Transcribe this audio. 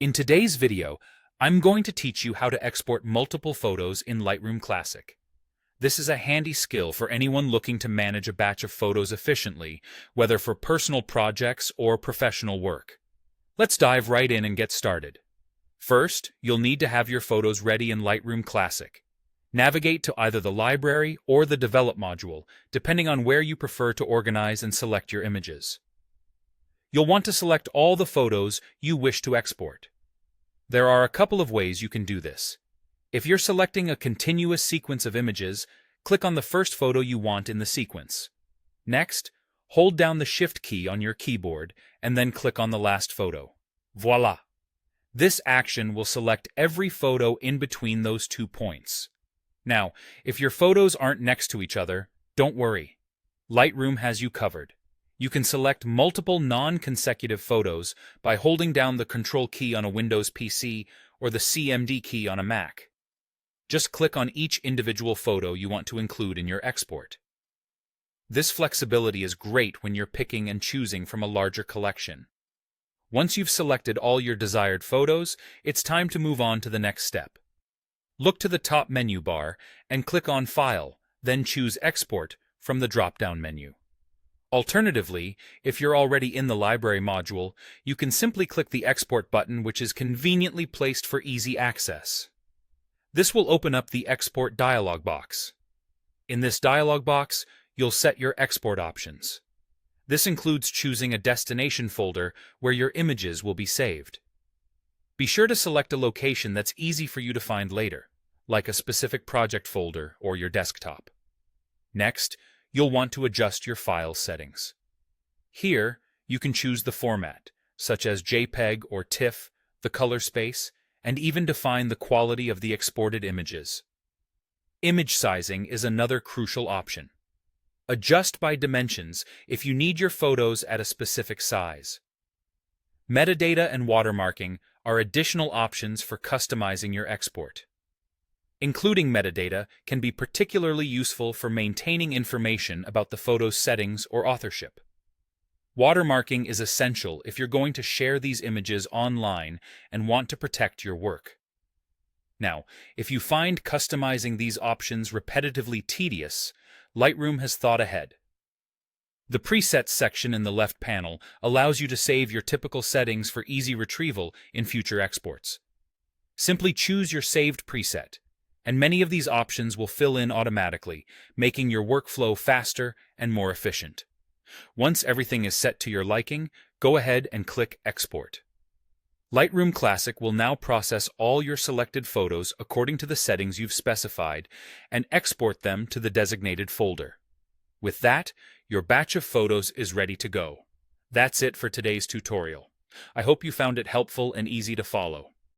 In today's video, I'm going to teach you how to export multiple photos in Lightroom Classic. This is a handy skill for anyone looking to manage a batch of photos efficiently, whether for personal projects or professional work. Let's dive right in and get started. First, you'll need to have your photos ready in Lightroom Classic. Navigate to either the Library or the Develop module, depending on where you prefer to organize and select your images. You'll want to select all the photos you wish to export. There are a couple of ways you can do this. If you're selecting a continuous sequence of images, click on the first photo you want in the sequence. Next, hold down the Shift key on your keyboard and then click on the last photo. Voila! This action will select every photo in between those 2 points. Now, if your photos aren't next to each other, don't worry. Lightroom has you covered. You can select multiple non-consecutive photos by holding down the Control key on a Windows PC or the CMD key on a Mac. Just click on each individual photo you want to include in your export. This flexibility is great when you're picking and choosing from a larger collection. Once you've selected all your desired photos, it's time to move on to the next step. Look to the top menu bar and click on File, then choose Export from the drop-down menu. Alternatively, if you're already in the Library module, you can simply click the Export button, which is conveniently placed for easy access. This will open up the Export dialog box. In this dialog box, you'll set your export options. This includes choosing a destination folder where your images will be saved. Be sure to select a location that's easy for you to find later, like a specific project folder or your desktop. Next, you'll want to adjust your file settings. Here, you can choose the format, such as JPEG or TIFF, the color space, and even define the quality of the exported images. Image sizing is another crucial option. Adjust by dimensions if you need your photos at a specific size. Metadata and watermarking are additional options for customizing your export. Including metadata can be particularly useful for maintaining information about the photo's settings or authorship. Watermarking is essential if you're going to share these images online and want to protect your work. Now, if you find customizing these options repetitively tedious, Lightroom has thought ahead. The Presets section in the left panel allows you to save your typical settings for easy retrieval in future exports. Simply choose your saved preset, and many of these options will fill in automatically, making your workflow faster and more efficient. Once everything is set to your liking, go ahead and click Export. Lightroom Classic will now process all your selected photos according to the settings you've specified and export them to the designated folder. With that, your batch of photos is ready to go. That's it for today's tutorial. I hope you found it helpful and easy to follow.